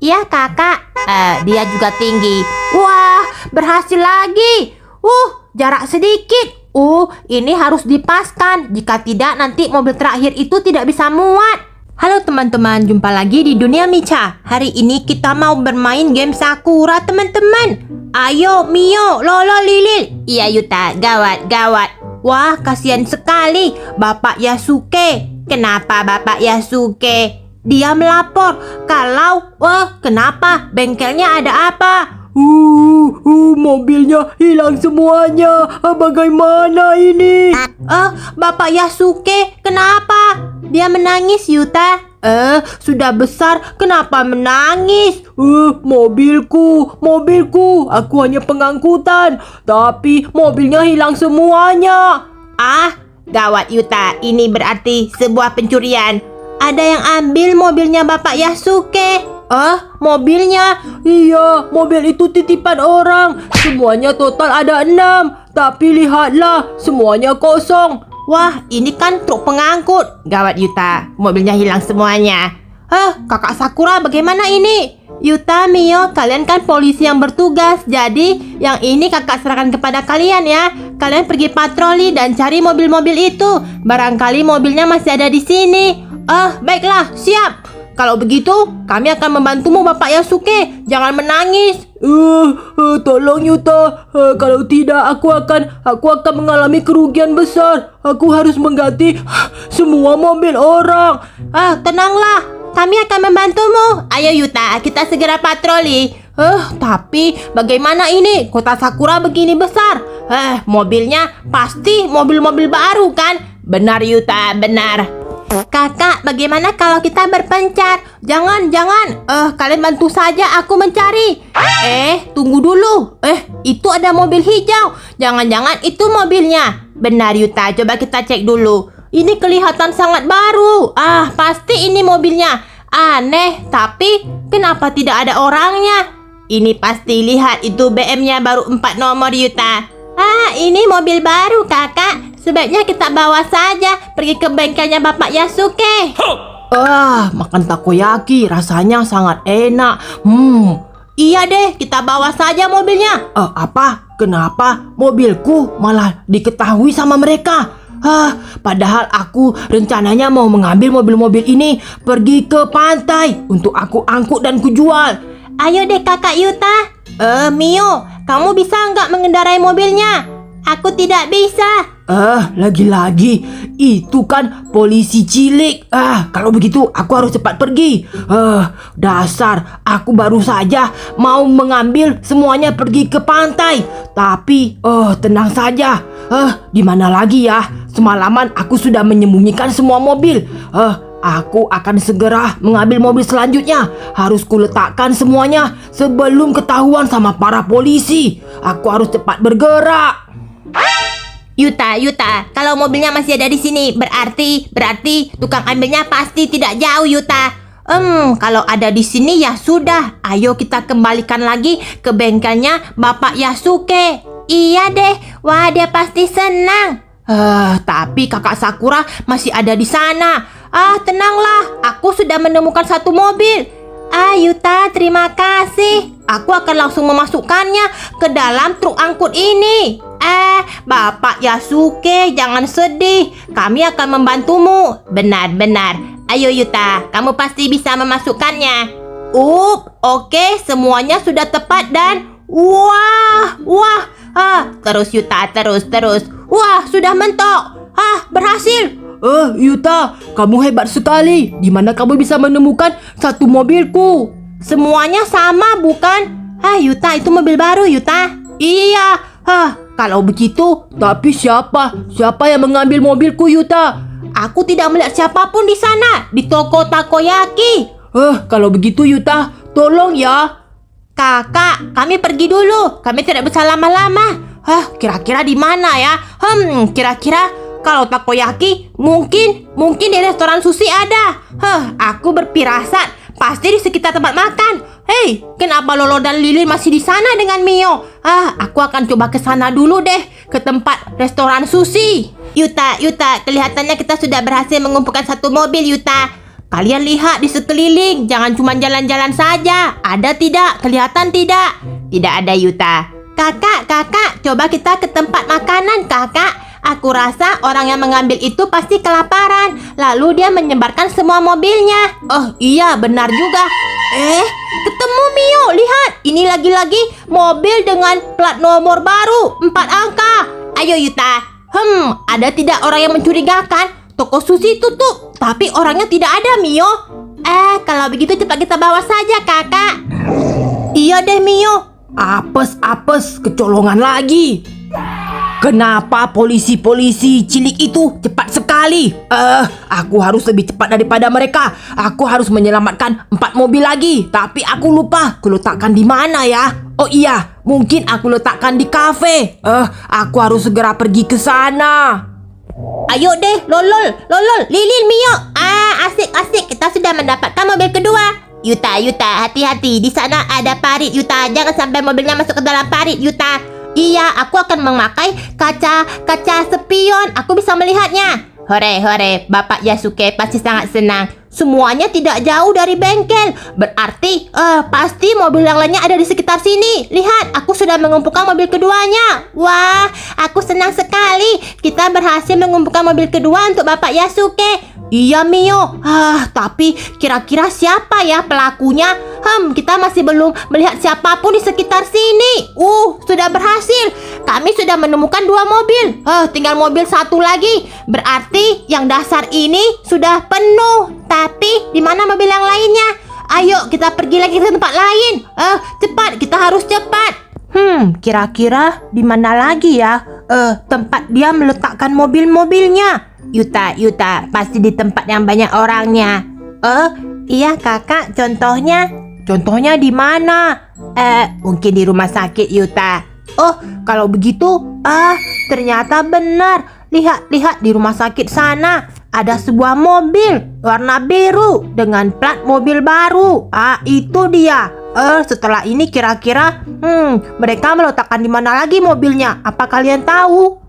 Iya kakak. Dia juga tinggi. Wah, berhasil lagi. Jarak sedikit. Ini harus dipaskan. Jika tidak, nanti mobil terakhir itu tidak bisa muat. Halo teman-teman, jumpa lagi di Dunia Micha. Hari ini kita mau bermain game Sakura teman-teman. Ayo Mio, Lolo, Lilil. Iya Yuta, gawat. Wah, kasihan sekali Bapak Yasuke. Kenapa Bapak Yasuke? Dia melapor kalau, kenapa? Bengkelnya ada apa? Mobilnya hilang semuanya. Bagaimana ini? Bapak Yasuke, kenapa? Dia menangis, Yuta. Sudah besar, kenapa menangis? Mobilku. Aku hanya pengangkutan, tapi mobilnya hilang semuanya. Gawat, Yuta. Ini berarti sebuah pencurian. Ada yang ambil mobilnya Bapak Yasuke. Mobilnya? Iya, mobil itu titipan orang. Semuanya total ada 6. Tapi lihatlah, semuanya kosong. Wah, ini kan truk pengangkut. Gawat Yuta, mobilnya hilang semuanya. Kakak Sakura bagaimana ini? Yuta, Mio, kalian kan polisi yang bertugas. Jadi, yang ini kakak serahkan kepada kalian ya. Kalian pergi patroli dan cari mobil-mobil itu. Barangkali mobilnya masih ada di sini. Baiklah, siap. Kalau begitu, kami akan membantumu Bapak Yasuke. Jangan menangis. Tolong Yuta. Kalau tidak, aku akan mengalami kerugian besar. Aku harus mengganti semua mobil orang. Tenanglah. Kami akan membantumu. Ayo Yuta, kita segera patroli. Tapi bagaimana ini? Kota Sakura begini besar. Mobilnya pasti mobil-mobil baru kan? Benar Yuta, benar. Kakak, bagaimana kalau kita berpencar? Jangan. Kalian bantu saja aku mencari. Tunggu dulu. Itu ada mobil hijau. Jangan-jangan itu mobilnya. Benar Yuta, coba kita cek dulu. Ini kelihatan sangat baru. Pasti ini mobilnya. Aneh, tapi kenapa tidak ada orangnya? Ini pasti, lihat itu BM-nya baru 4 nomor Yuta. Ini mobil baru kakak. Sebaiknya kita bawa saja pergi ke bengkelnya Bapak Yasuke. Makan takoyaki rasanya sangat enak. Iya deh, kita bawa saja mobilnya. Apa? Kenapa mobilku malah diketahui sama mereka? Padahal aku rencananya mau mengambil mobil-mobil ini pergi ke pantai untuk aku angkut dan kujual. Ayo deh kakak Yuta. Mio, kamu bisa nggak mengendarai mobilnya? Aku tidak bisa. Lagi-lagi itu kan polisi cilik. Kalau begitu aku harus cepat pergi. Dasar, aku baru saja mau mengambil semuanya pergi ke pantai. Tapi, tenang saja. Di mana lagi ya? Semalaman aku sudah menyembunyikan semua mobil. Aku akan segera mengambil mobil selanjutnya. Harus kuletakkan semuanya sebelum ketahuan sama para polisi. Aku harus cepat bergerak. Yuta, kalau mobilnya masih ada di sini, berarti tukang ambilnya pasti tidak jauh, Yuta. Kalau ada di sini ya sudah. Ayo kita kembalikan lagi ke bengkelnya Bapak Yasuke. Iya deh, wah dia pasti senang. Tapi kakak Sakura masih ada di sana. Tenanglah, aku sudah menemukan satu mobil. Yuta, terima kasih. Aku akan langsung memasukkannya ke dalam truk angkut ini. Bapak Yasuke, jangan sedih. Kami akan membantumu. Benar. Ayo Yuta, kamu pasti bisa memasukkannya. Oke, semuanya sudah tepat dan wah. Terus Yuta, terus. Wah, sudah mentok. Berhasil. Yuta, kamu hebat sekali. Di mana kamu bisa menemukan satu mobilku? Semuanya sama, bukan? Yuta, itu mobil baru, Yuta. Iya. Kalau begitu, tapi siapa yang mengambil mobilku, Yuta? Aku tidak melihat siapapun di sana, di toko takoyaki. Kalau begitu, Yuta, tolong ya. Kakak, kami pergi dulu. Kami tidak bisa lama-lama. Kira-kira di mana ya? Kira-kira kalau takoyaki mungkin di restoran sushi ada. Aku berpirasat pasti di sekitar tempat makan. Hei, kenapa Lolo dan Lili masih di sana dengan Mio? Aku akan coba ke sana dulu deh, ke tempat restoran sushi. Yuta, kelihatannya kita sudah berhasil mengumpulkan satu mobil, Yuta. Kalian lihat di sekeliling, jangan cuma jalan-jalan saja. Ada tidak? Kelihatan tidak? Tidak ada, Yuta. Kakak, coba kita ke tempat makanan, kakak. Aku rasa orang yang mengambil itu pasti kelaparan. Lalu dia menyebarkan semua mobilnya. Oh iya, benar juga. Ketemu Mio, lihat. Ini lagi-lagi mobil dengan plat nomor baru 4 angka. Ayo Yuta. Ada tidak orang yang mencurigakan? Toko sushi tutup, tapi orangnya tidak ada, Mio. Kalau begitu cepat kita bawa saja, kakak. Iya deh, Mio. Apes, kecolongan lagi. Kenapa polisi-polisi cilik itu cepat sekali? Aku harus lebih cepat daripada mereka. Aku harus menyelamatkan 4 mobil lagi. Tapi aku lupa kuletakkan di mana ya. Oh iya, mungkin aku letakkan di kafe. Aku harus segera pergi ke sana. Ayo deh, lolol, Lilin, Mio. Asik. Kita sudah mendapatkan mobil kedua. Yuta, hati-hati. Di sana ada parit, Yuta. Jangan sampai mobilnya masuk ke dalam parit, Yuta. Iya, aku akan memakai kaca spion. Aku bisa melihatnya. Hore, Bapak Yasuke pasti sangat senang. Semuanya tidak jauh dari bengkel. Berarti, pasti mobil yang lainnya ada di sekitar sini. Lihat, aku sudah mengumpulkan mobil keduanya. Wah, aku senang sekali. Kita berhasil mengumpulkan mobil kedua untuk Bapak Yasuke. Iya, Mio. Tapi kira-kira siapa ya pelakunya? Kita masih belum melihat siapapun di sekitar sini. Sudah berhasil. Kami sudah menemukan 2 mobil. Tinggal mobil 1 lagi. Berarti yang dasar ini sudah penuh. Tapi di mana mobil yang lainnya? Ayo kita pergi lagi ke tempat lain. Cepat, kita harus cepat. Kira-kira di mana lagi ya? Tempat dia meletakkan mobil-mobilnya. Yuta, pasti di tempat yang banyak orangnya. Iya kakak, contohnya di mana? Mungkin di rumah sakit, Yuta. Kalau begitu, ternyata benar. Lihat di rumah sakit sana ada sebuah mobil warna biru dengan plat mobil baru. Itu dia. Setelah ini kira-kira mereka meletakkan di mana lagi mobilnya? Apa kalian tahu?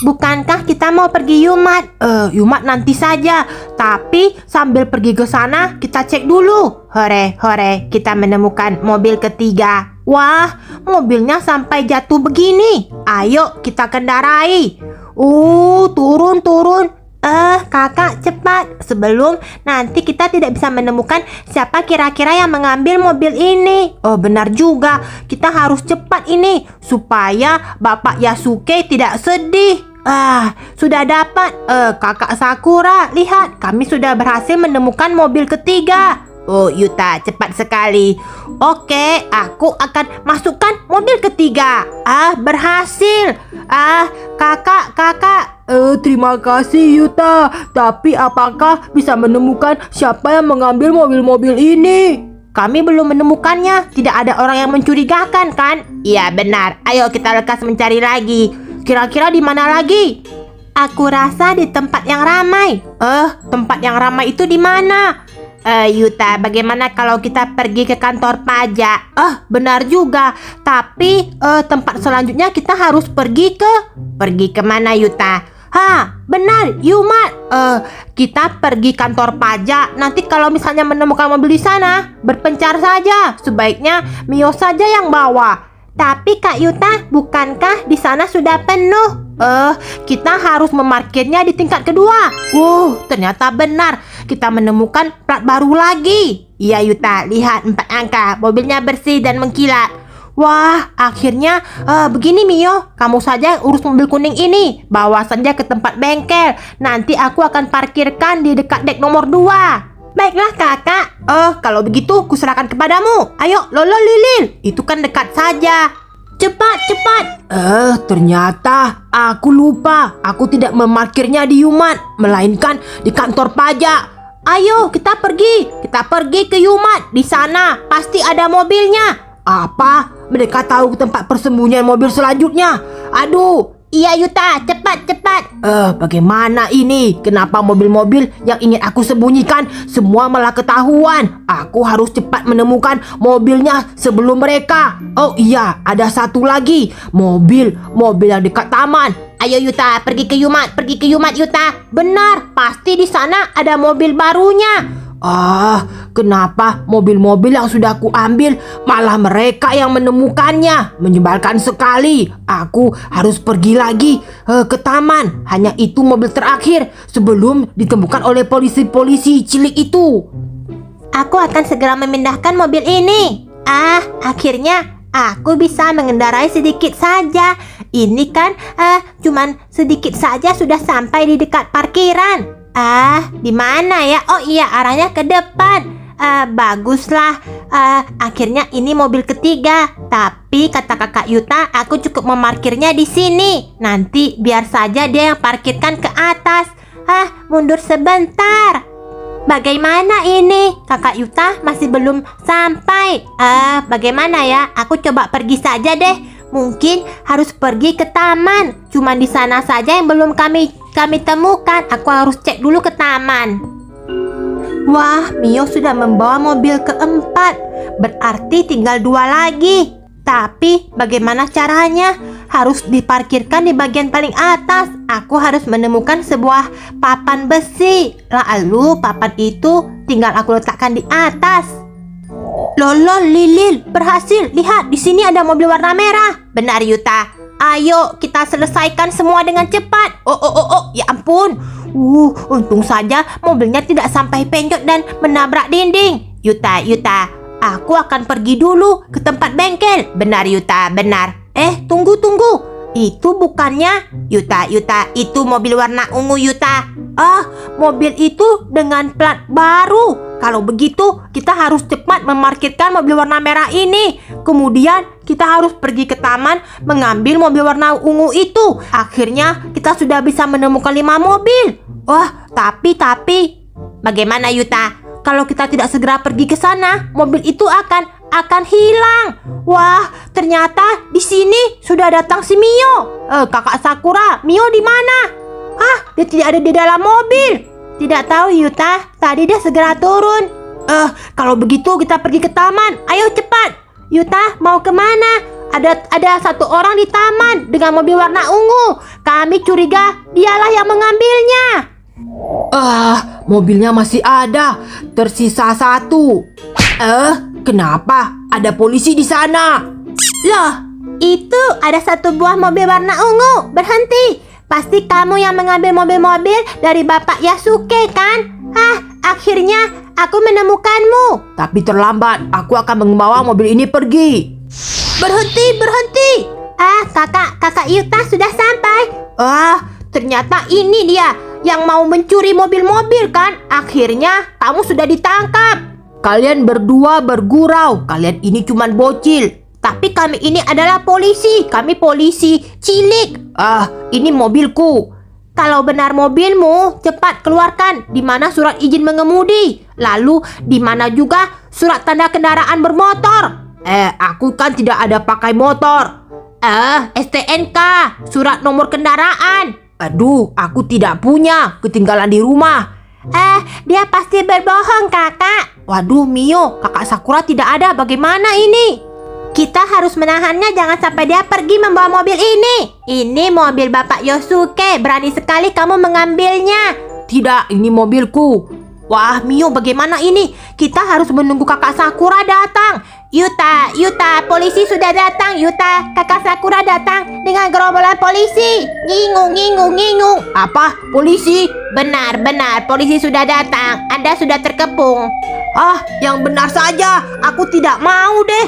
Bukankah kita mau pergi Yumat? Yumat nanti saja. Tapi sambil pergi ke sana kita cek dulu. Hore, kita menemukan mobil ketiga. Wah, mobilnya sampai jatuh begini. Ayo kita kendarai. Turun. Kakak cepat. Sebelum nanti kita tidak bisa menemukan siapa kira-kira yang mengambil mobil ini. Benar juga. Kita harus cepat ini supaya Bapak Yasuke tidak sedih. Sudah dapat. Kakak Sakura, lihat, kami sudah berhasil menemukan mobil ketiga. Yuta, cepat sekali. Oke, aku akan masukkan mobil ketiga. Berhasil. Kakak. Terima kasih Yuta. Tapi apakah bisa menemukan siapa yang mengambil mobil-mobil ini? Kami belum menemukannya. Tidak ada orang yang mencurigakan, kan? Iya, benar. Ayo kita lekas mencari lagi. Kira-kira di mana lagi? Aku rasa di tempat yang ramai. Tempat yang ramai itu di mana? Yuta, bagaimana kalau kita pergi ke kantor pajak? Benar juga. Tapi tempat selanjutnya kita harus pergi ke mana, Yuta? Benar, Yumat. Kita pergi kantor pajak. Nanti kalau misalnya menemukan mobil di sana, berpencar saja. Sebaiknya Mio saja yang bawa. Tapi Kak Yuta, bukankah di sana sudah penuh? Kita harus memarkirnya di tingkat kedua. Ternyata benar. Kita menemukan plat baru lagi. Iya Yuta, lihat 4 angka. Mobilnya bersih dan mengkilat. Wah, akhirnya begini Mio. Kamu saja urus mobil kuning ini. Bawa saja ke tempat bengkel. Nanti aku akan parkirkan di dekat dek nomor 2. Baiklah kakak. Kalau begitu kuserahkan kepadamu. Ayo, Lolo Lilin. Itu kan dekat saja. Cepat. Ternyata aku lupa. Aku tidak memarkirnya di Yumat, melainkan di kantor pajak. Ayo, kita pergi ke Yumat. Di sana pasti ada mobilnya. Apa? Mereka tahu tempat persembunyian mobil selanjutnya. Aduh. Iya Yuta, cepat. Bagaimana ini? Kenapa mobil-mobil yang ingin aku sembunyikan semua malah ketahuan? Aku harus cepat menemukan mobilnya sebelum mereka. Oh iya, ada satu lagi. Mobil yang dekat taman. Ayo Yuta, pergi ke Yumat Yuta. Benar, pasti di sana ada mobil barunya. Kenapa mobil-mobil yang sudah aku ambil malah mereka yang menemukannya? Menyebalkan sekali. Aku harus pergi lagi ke taman. Hanya itu mobil terakhir sebelum ditemukan oleh polisi-polisi cilik itu. Aku akan segera memindahkan mobil ini. Akhirnya aku bisa mengendarai sedikit saja. Ini kan cuman sedikit saja sudah sampai di dekat parkiran. Di mana ya? Oh iya, arahnya ke depan. Baguslah. Akhirnya ini mobil ketiga. Tapi kata kakak Yuta, aku cukup memarkirnya di sini. Nanti biar saja dia yang parkirkan ke atas. Mundur sebentar. Bagaimana ini? Kakak Yuta masih belum sampai. Bagaimana ya? Aku coba pergi saja deh. Mungkin harus pergi ke taman. Cuman di sana saja yang belum kami temukan. Aku harus cek dulu ke taman. Wah, Mio sudah membawa mobil keempat. Berarti tinggal 2 lagi. Tapi bagaimana caranya? Harus diparkirkan di bagian paling atas. Aku harus menemukan sebuah papan besi. Lalu papan itu tinggal aku letakkan di atas. Lolol, Lilil, berhasil. Lihat, di sini ada mobil warna merah. Benar, Yuta. Ayo, kita selesaikan semua dengan cepat. Ya ampun. Untung saja mobilnya tidak sampai penyok dan menabrak dinding. Yuta, aku akan pergi dulu ke tempat bengkel. Benar, Yuta, benar. Tunggu. Itu bukannya Yuta, itu mobil warna ungu, Yuta. Mobil itu dengan plat baru. Kalau begitu, kita harus cepat memarkirkan mobil warna merah ini. Kemudian, kita harus pergi ke taman mengambil mobil warna ungu itu. Akhirnya, kita sudah bisa menemukan 5 mobil. Tapi bagaimana, Yuta? Kalau kita tidak segera pergi ke sana, mobil itu akan hilang. Wah, ternyata di sini sudah datang si Mio. Kakak Sakura, Mio di mana? Dia tidak ada di dalam mobil. Tidak tahu, Yuta. Tadi dia segera turun. Kalau begitu kita pergi ke taman. Ayo cepat. Yuta, mau kemana? Ada satu orang di taman dengan mobil warna ungu. Kami curiga dialah yang mengambilnya. Mobilnya masih ada. Tersisa 1. Kenapa? Ada polisi di sana. Loh, itu ada satu buah mobil warna ungu. Berhenti. Pasti kamu yang mengambil mobil-mobil dari Bapak Yasuke, kan? Akhirnya aku menemukanmu. Tapi terlambat. Aku akan membawa mobil ini pergi. Berhenti. Kakak Yuta sudah sampai. Ternyata ini dia yang mau mencuri mobil-mobil, kan? Akhirnya kamu sudah ditangkap. Kalian berdua bergurau. Kalian ini cuman bocil. Tapi kami ini adalah polisi. Kami polisi cilik. Ini mobilku. Kalau benar mobilmu, cepat keluarkan di mana surat izin mengemudi. Lalu di mana juga surat tanda kendaraan bermotor. Aku kan tidak ada pakai motor. STNK, surat nomor kendaraan. Aduh, aku tidak punya. Ketinggalan di rumah. Dia pasti berbohong, kakak. Waduh, Mio, kakak Sakura tidak ada. Bagaimana ini? Kita harus menahannya, jangan sampai dia pergi membawa mobil ini. Ini mobil Bapak Yosuke. Berani sekali kamu mengambilnya. Tidak, ini mobilku. Wah, Mio, bagaimana ini? Kita harus menunggu kakak Sakura datang. Yuta, polisi sudah datang. Yuta, kakak Sakura datang dengan gerombolan polisi. Ngingung. Apa? Polisi? Benar, polisi sudah datang. Anda sudah terkepung. Yang benar saja. Aku tidak mau deh.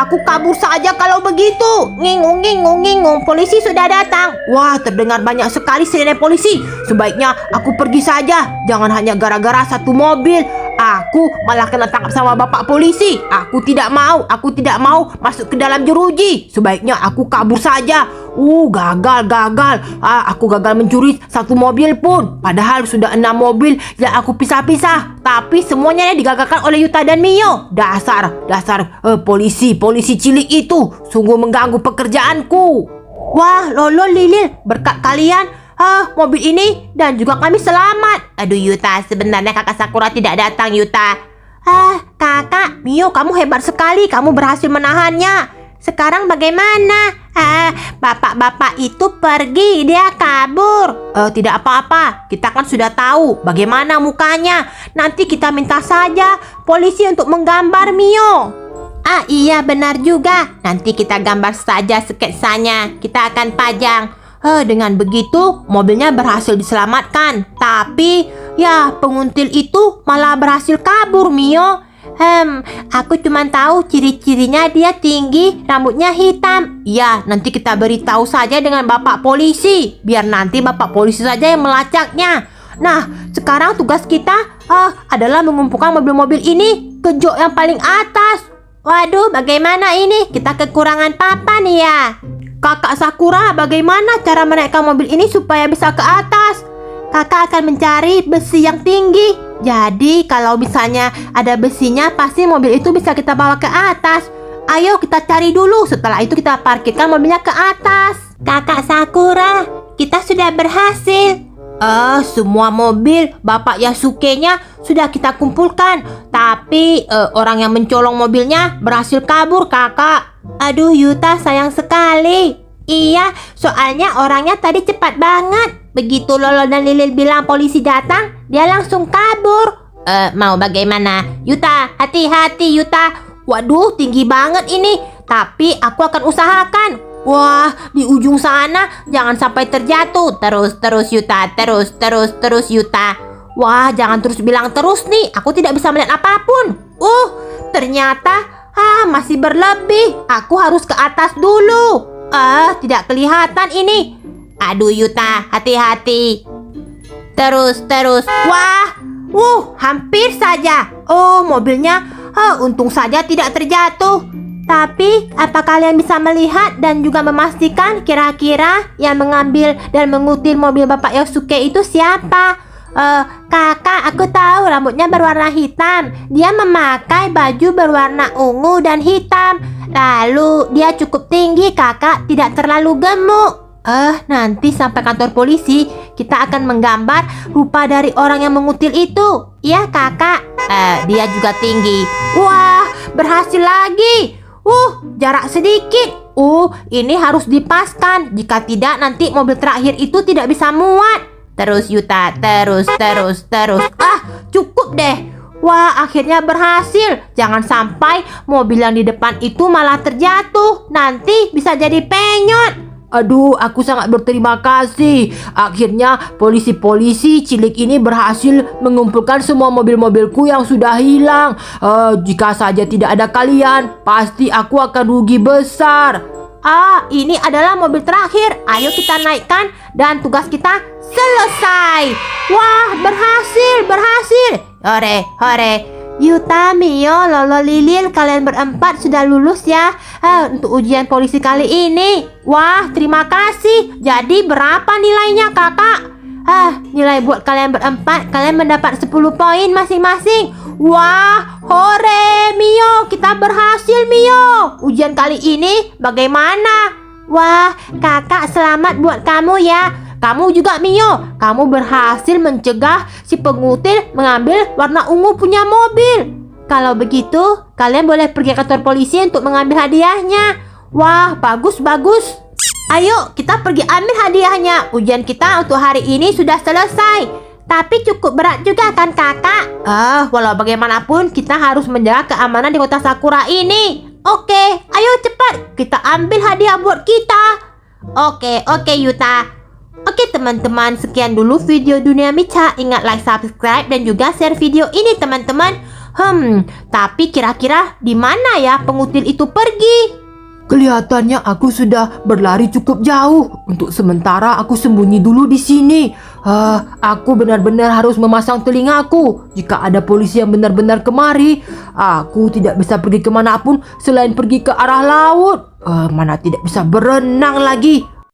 Aku kabur saja kalau begitu. Ngingung. Polisi sudah datang. Wah, terdengar banyak sekali sirene polisi. Sebaiknya aku pergi saja. Jangan hanya gara-gara satu mobil aku malah kena tangkap sama bapak polisi. Aku tidak mau masuk ke dalam jeruji. Sebaiknya aku kabur saja. Gagal. Aku gagal mencuri satu mobil pun. Padahal sudah 6 mobil yang aku pisah-pisah. Tapi semuanya digagalkan oleh Yuta dan Mio. Dasar polisi cilik itu sungguh mengganggu pekerjaanku. Wah, lolol, Lilil, berkat kalian mobil ini dan juga kami selamat. Aduh, Yuta, sebenarnya kakak Sakura tidak datang, Yuta. Kakak, Mio, kamu hebat sekali. Kamu berhasil menahannya. Sekarang bagaimana? Bapak-bapak itu pergi, dia kabur. Tidak apa-apa, kita kan sudah tahu bagaimana mukanya. Nanti kita minta saja polisi untuk menggambar Mio. Iya benar juga. Nanti kita gambar saja sketsanya. Kita akan pajang. Dengan begitu mobilnya berhasil diselamatkan. Tapi ya penguntil itu malah berhasil kabur, Mio. Aku cuma tahu ciri-cirinya dia tinggi, rambutnya hitam. Ya, nanti kita beritahu saja dengan bapak polisi. Biar nanti bapak polisi saja yang melacaknya. Nah, sekarang tugas kita adalah mengumpulkan mobil-mobil ini ke jok yang paling atas. Waduh, bagaimana ini? Kita kekurangan papan ya. Kakak Sakura, bagaimana cara menaikkan mobil ini supaya bisa ke atas? Kakak akan mencari besi yang tinggi. Jadi kalau misalnya ada besinya, pasti mobil itu bisa kita bawa ke atas. Ayo kita cari dulu. Setelah itu kita parkirkan mobilnya ke atas. Kakak Sakura, kita sudah berhasil. Semua mobil Bapak Yasuke-nya sudah kita kumpulkan. Tapi orang yang mencolong mobilnya berhasil kabur, kakak. Aduh Yuta, sayang sekali. Iya, soalnya orangnya tadi cepat banget. Begitu Lolo dan Lilil bilang polisi datang, dia langsung kabur. Mau bagaimana? Yuta, hati-hati Yuta. Waduh, tinggi banget ini. Tapi aku akan usahakan. Wah, di ujung sana jangan sampai terjatuh. Terus Yuta, terus Yuta. Wah, jangan terus bilang terus nih. Aku tidak bisa melihat apapun. Ternyata masih berlebih. Aku harus ke atas dulu. Tidak kelihatan ini. Aduh Yuta, hati-hati. Terus. Wah, hampir saja. Mobilnya untung saja tidak terjatuh. Tapi, apa kalian bisa melihat dan juga memastikan kira-kira yang mengambil dan mengutil mobil Bapak Yasuke itu siapa? Kakak, aku tahu rambutnya berwarna hitam. Dia memakai baju berwarna ungu dan hitam. Lalu, dia cukup tinggi, kakak, tidak terlalu gemuk. Nanti sampai kantor polisi, kita akan menggambar rupa dari orang yang mengutil itu. Iya, kakak. Dia juga tinggi. Wah, berhasil lagi. Jarak sedikit. Ini harus dipaskan. Jika tidak, nanti mobil terakhir itu tidak bisa muat. Terus Yuta, terus. Cukup deh. Wah, akhirnya berhasil. Jangan sampai mobil yang di depan itu malah terjatuh. Nanti bisa jadi penyot. Aduh, aku sangat berterima kasih. Akhirnya polisi-polisi cilik ini berhasil mengumpulkan semua mobil-mobilku yang sudah hilang. Jika saja tidak ada kalian, pasti aku akan rugi besar. Ini adalah mobil terakhir. Ayo kita naikkan dan tugas kita selesai. Wah, berhasil. Hore. Yuta, Mio, Lolo, Lilil, kalian berempat sudah lulus ya untuk ujian polisi kali ini. Wah, terima kasih. Jadi berapa nilainya kakak? Nilai buat kalian berempat, kalian mendapat 10 poin masing-masing. Wah, hore Mio, kita berhasil Mio. Ujian kali ini bagaimana? Wah, kakak selamat buat kamu ya. Kamu juga Mio, kamu berhasil mencegah si pengutil mengambil warna ungu punya mobil. Kalau begitu, kalian boleh pergi ke kantor polisi untuk mengambil hadiahnya. Wah, bagus. Ayo, kita pergi ambil hadiahnya. Ujian kita untuk hari ini sudah selesai. Tapi cukup berat juga kan kakak? Walau bagaimanapun, kita harus menjaga keamanan di kota Sakura ini. Oke, ayo cepat, kita ambil hadiah buat kita. Oke Yuta. Oke teman-teman, sekian dulu video Dunia Micha. Ingat like, subscribe, dan juga share video ini teman-teman. Tapi kira-kira di mana ya pengutil itu pergi? Kelihatannya aku sudah berlari cukup jauh. Untuk sementara aku sembunyi dulu di sini. Aku benar-benar harus memasang telingaku. Jika ada polisi yang benar-benar kemari, aku tidak bisa pergi kemanapun selain pergi ke arah laut. Mana tidak bisa berenang lagi.